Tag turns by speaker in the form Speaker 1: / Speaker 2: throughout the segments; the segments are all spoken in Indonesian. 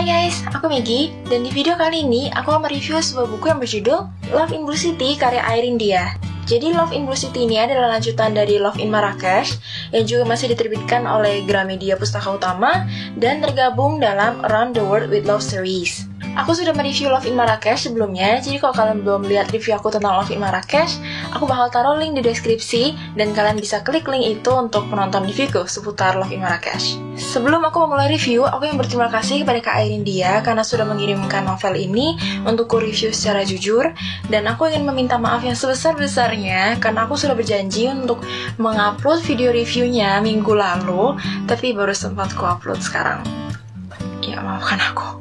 Speaker 1: Hai guys, aku Maggie, dan di video kali ini aku akan mereview sebuah buku yang berjudul Love in Blue City karya Irene Dia. Jadi Love in Blue City ini adalah lanjutan dari Love in Marrakesh yang juga masih diterbitkan oleh Gramedia Pustaka Utama dan tergabung dalam Around the World with Love series. Aku sudah mereview Love in Marrakesh sebelumnya, jadi kalau kalian belum lihat review aku tentang Love in Marrakesh, aku bakal taruh link di deskripsi dan kalian bisa klik link itu untuk menonton reviewku seputar Love in Marrakesh. Sebelum aku memulai review, aku yang berterima kasih kepada Kak Irene Dia karena sudah mengirimkan novel ini untukku review secara jujur, dan aku ingin meminta maaf yang sebesar-besarnya karena aku sudah berjanji untuk mengupload video reviewnya minggu lalu, tapi baru sempat ku upload sekarang. Ya, maafkan aku.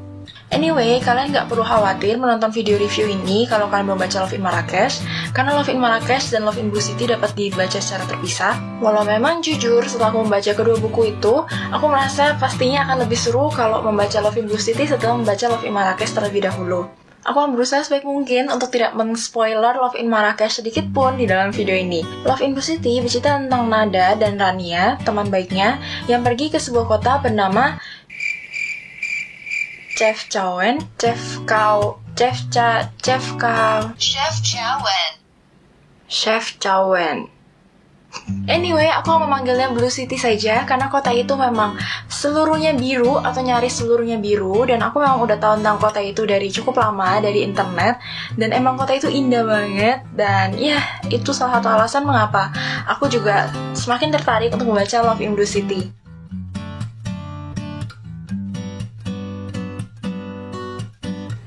Speaker 1: Anyway, kalian gak perlu khawatir menonton video review ini kalau kalian belum baca Love in Marrakesh, karena Love in Marrakesh dan Love in Blue City dapat dibaca secara terpisah. Walau memang jujur, setelah aku membaca kedua buku itu, aku merasa pastinya akan lebih seru kalau membaca Love in Blue City setelah membaca Love in Marrakesh terlebih dahulu. Aku akan berusaha sebaik mungkin untuk tidak men-spoiler Love in Marrakesh sedikit pun di dalam video ini. Love in Blue City bercerita tentang Nada dan Rania, teman baiknya, yang pergi ke sebuah kota bernama Chefchaouen. Anyway, aku mau memanggilnya Blue City saja karena kota itu memang seluruhnya biru atau nyaris seluruhnya biru, dan aku memang udah tahu tentang kota itu dari cukup lama dari internet, dan emang kota itu indah banget, dan ya itu salah satu alasan mengapa aku juga semakin tertarik untuk membaca Love in Blue City.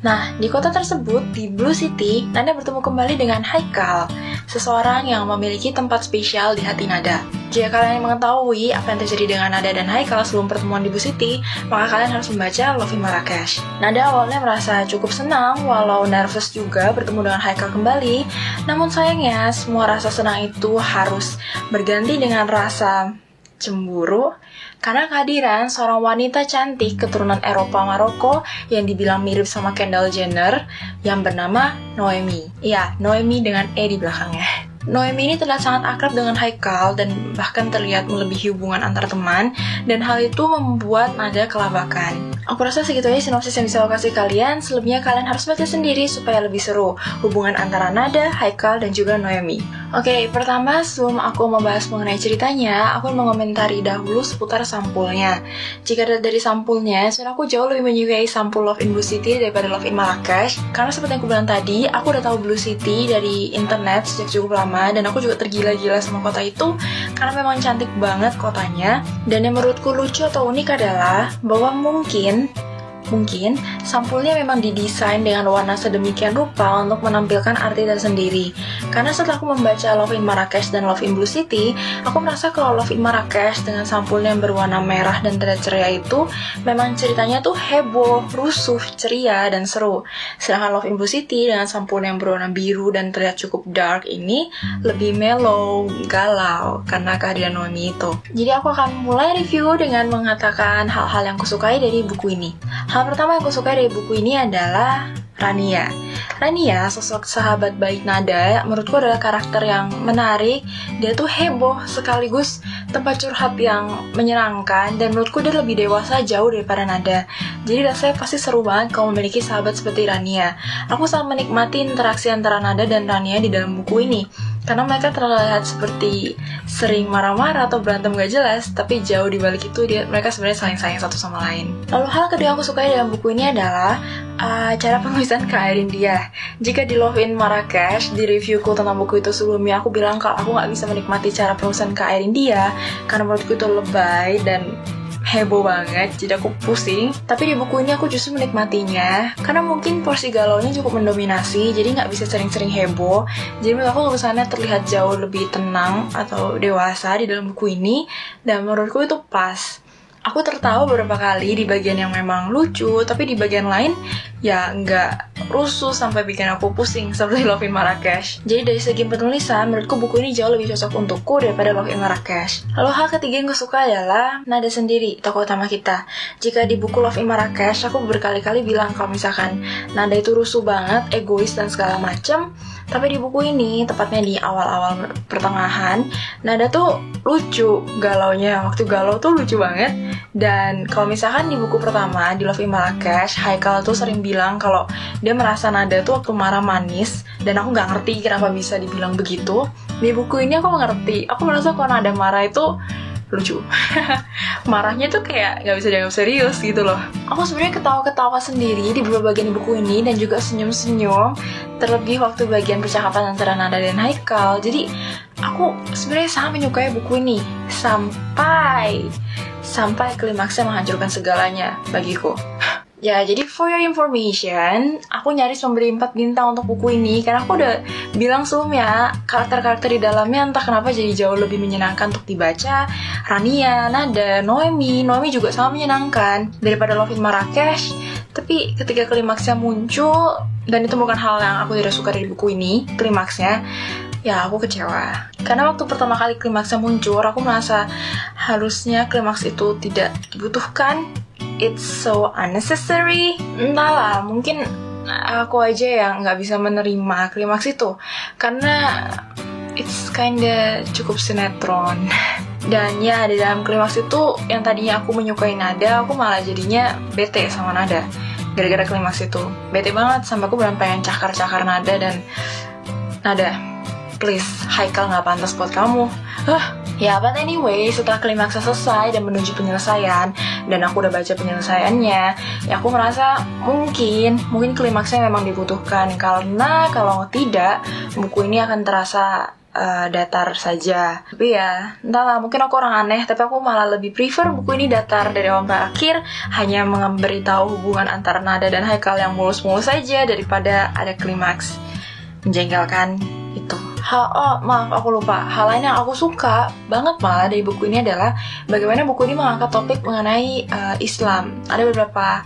Speaker 1: Nah, di kota tersebut, di Blue City, Nada bertemu kembali dengan Haikal, seseorang yang memiliki tempat spesial di hati Nada. Jika kalian mengetahui apa yang terjadi dengan Nada dan Haikal sebelum pertemuan di Blue City, maka kalian harus membaca Love in Marrakesh. Nada awalnya merasa cukup senang, walau nervous juga bertemu dengan Haikal kembali, namun sayangnya semua rasa senang itu harus berganti dengan rasa cemburu karena kehadiran seorang wanita cantik keturunan Eropa Maroko yang dibilang mirip sama Kendall Jenner yang bernama Noemi. Iya, Noemi dengan E di belakangnya. Noemi ini terlihat sangat akrab dengan Haikal dan bahkan terlihat melebihi hubungan antar teman, dan hal itu membuat Nada kelabakan. Aku rasa segitu aja sinopsis yang bisa aku kasih kalian. Selebihnya kalian harus baca sendiri supaya lebih seru hubungan antara Nada, Haikal, dan juga Noemi. Oke, pertama sebelum aku membahas mengenai ceritanya, aku mau mengomentari dahulu seputar sampulnya. Jika dari sampulnya, sebenarnya aku jauh lebih menyukai sampul Love in Blue City daripada Love in Marrakesh, karena seperti yang aku bilang tadi, aku udah tahu Blue City dari internet sejak cukup lama, dan aku juga tergila-gila sama kota itu karena memang cantik banget kotanya. Dan yang menurutku lucu atau unik adalah bahwa mungkin sampulnya memang didesain dengan warna sedemikian rupa untuk menampilkan arti tersendiri. Karena setelah aku membaca Love in Marrakesh dan Love in Blue City, aku merasa kalau Love in Marrakesh dengan sampulnya yang berwarna merah dan terlihat ceria itu memang ceritanya tuh heboh, rusuh, ceria, dan seru. Sedangkan Love in Blue City dengan sampul yang berwarna biru dan terlihat cukup dark ini lebih mellow, galau karena kehadiran Noemi itu. Jadi aku akan mulai review dengan mengatakan hal-hal yang kusukai dari buku ini. Hal pertama yang aku suka dari buku ini adalah Rania. Rania, sosok sahabat baik Nada, menurutku adalah karakter yang menarik. Dia tuh heboh sekaligus tempat curhat yang menyenangkan, dan menurutku dia lebih dewasa jauh daripada Nada. Jadi rasanya pasti seru banget kalau memiliki sahabat seperti Rania. Aku sangat menikmati interaksi antara Nada dan Rania di dalam buku ini, karena mereka terlihat seperti sering marah-marah atau berantem gak jelas, tapi jauh di balik itu mereka sebenarnya saling sayang satu sama lain. Lalu hal kedua yang aku sukai dalam buku ini adalah cara penulisan Kak Irene Dia. Jika di Love in Marrakesh, di reviewku tentang buku itu sebelumnya, aku bilang kalau aku gak bisa menikmati cara penulisan Kak Irene Dia karena menurutku itu lebay dan heboh banget, jadi aku pusing. Tapi di buku ini aku justru menikmatinya karena mungkin porsi galaunya cukup mendominasi, jadi nggak bisa sering-sering heboh. Jadi menurut aku tulisannya terlihat jauh lebih tenang atau dewasa di dalam buku ini, dan menurutku itu pas. Aku tertawa beberapa kali di bagian yang memang lucu, tapi di bagian lain ya nggak rusuh sampai bikin aku pusing seperti Love in Marrakesh. Jadi dari segi penulisan, menurutku buku ini jauh lebih cocok untukku daripada Love in Marrakesh. Lalu hal ketiga yang gue suka adalah Nada sendiri, tokoh utama kita. Jika di buku Love in Marrakesh, aku berkali-kali bilang kalau misalkan Nada itu rusuh banget, egois dan segala macam, Tapi di buku ini, tepatnya di awal-awal pertengahan, Nada tuh lucu galaunya. Waktu galau tuh lucu banget. Dan kalau misalkan di buku pertama, di Love in Marrakesh, Haikal tuh sering bilang kalau dia merasa Nada tuh waktu marah manis. Dan aku gak ngerti kenapa bisa dibilang begitu. Di buku ini aku ngerti. Aku merasa kalau Nada marah itu lucu. Marahnya tuh kayak gak bisa dianggap serius gitu loh. Aku sebenarnya ketawa-ketawa sendiri di beberapa bagian buku ini dan juga senyum-senyum, terlebih waktu bagian percakapan antara Nada dan Haikal. Jadi aku sebenarnya sangat menyukai buku ini sampai klimaksnya menghancurkan segalanya bagiku. Ya, jadi for your information, aku nyaris memberi 4 bintang untuk buku ini karena aku udah bilang sebelumnya, karakter-karakter di dalamnya entah kenapa jadi jauh lebih menyenangkan untuk dibaca. Rania, Nada, Noemi juga sangat menyenangkan daripada Love in Marrakesh. Tapi ketika klimaksnya muncul, dan itu bukan hal yang aku tidak suka dari buku ini, klimaksnya, ya aku kecewa. Karena waktu pertama kali klimaksnya muncul, aku merasa harusnya klimaks itu tidak dibutuhkan. It's so unnecessary. Entahlah, mungkin aku aja yang nggak bisa menerima klimaks itu karena it's kinda cukup sinetron. Dan ya, di dalam klimaks itu yang tadinya aku menyukai Nada, aku malah jadinya bete sama Nada gara-gara klimaks itu. Bete banget sampai aku benar pengen cakar-cakar Nada. Dan Nada, please, Haikal nggak pantas buat kamu. Ya, but anyway, setelah klimaksnya selesai dan menuju penyelesaian, dan aku udah baca penyelesaiannya, ya aku merasa mungkin klimaksnya memang dibutuhkan, karena kalau tidak, buku ini akan terasa datar saja. Tapi ya, entahlah, mungkin aku orang aneh, tapi aku malah lebih prefer buku ini datar dari awal sampai akhir, hanya memberitahu hubungan antara Nada dan Haikal yang mulus-mulus saja daripada ada klimaks menjengkelkan itu. Maaf, aku lupa. Hal lain yang aku suka banget malah dari buku ini adalah bagaimana buku ini mengangkat topik mengenai Islam. Ada beberapa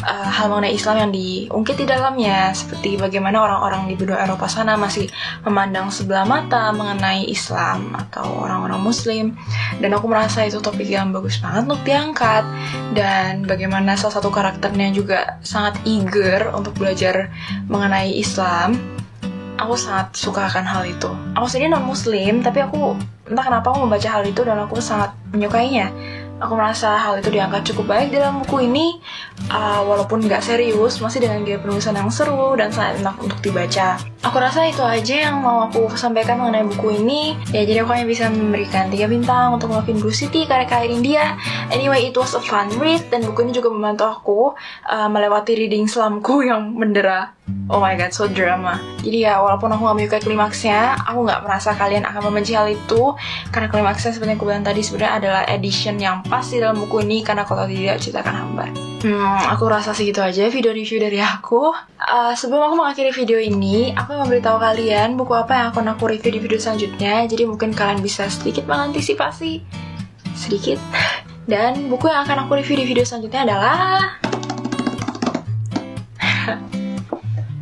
Speaker 1: hal mengenai Islam yang diungkit di dalamnya, seperti bagaimana orang-orang di benua Eropa sana masih memandang sebelah mata mengenai Islam atau orang-orang Muslim. Dan aku merasa itu topik yang bagus banget untuk diangkat. Dan bagaimana salah satu karakternya juga sangat eager untuk belajar mengenai Islam. Aku sangat suka akan hal itu. Aku sendiri non-muslim, tapi aku entah kenapa aku membaca hal itu dan aku sangat menyukainya. Aku merasa hal itu diangkat cukup baik dalam buku ini, walaupun nggak serius, masih dengan gaya penulisan yang seru dan sangat enak untuk dibaca. Aku rasa itu aja yang mau aku sampaikan mengenai buku ini. Ya, jadi aku hanya bisa memberikan 3 bintang untuk Love in Blue City, karya India. Anyway, it was a fun read, dan buku ini juga membantu aku melewati reading slumku yang mendera. Oh my god, so drama. Jadi ya, walaupun aku gak menyukai klimaksnya, aku gak merasa kalian akan membenci hal itu, karena klimaksnya seperti yang aku bilang tadi sebenarnya adalah edition yang pas di dalam buku ini, karena kalau tidak ceritakan hambar. Aku rasa segitu aja video review dari aku. Sebelum aku mengakhiri video ini, aku mau memberitahu kalian buku apa yang akan aku review di video selanjutnya. Jadi mungkin kalian bisa sedikit mengantisipasi sedikit. Dan buku yang akan aku review di video selanjutnya adalah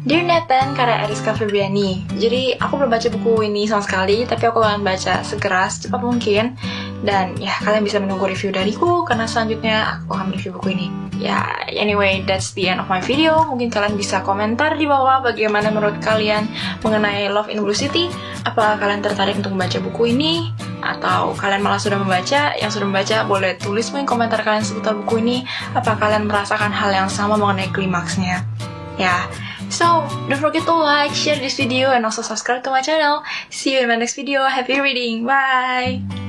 Speaker 1: Dear Nathan, karya Eriska Febriani. Jadi aku belum baca buku ini sama sekali, tapi aku akan baca segera secepat mungkin. Dan ya, kalian bisa menunggu review dariku, karena selanjutnya aku akan review buku ini. Ya, anyway, that's the end of my video. Mungkin kalian bisa komentar di bawah bagaimana menurut kalian mengenai Love in Blue City. Apakah kalian tertarik untuk membaca buku ini? Atau kalian malah sudah membaca? Yang sudah membaca boleh tulis komentar kalian seputar buku ini. Apa kalian merasakan hal yang sama mengenai klimaksnya? Ya, so don't forget to like, share this video, and also subscribe to my channel. See you in my next video. Happy reading. Bye!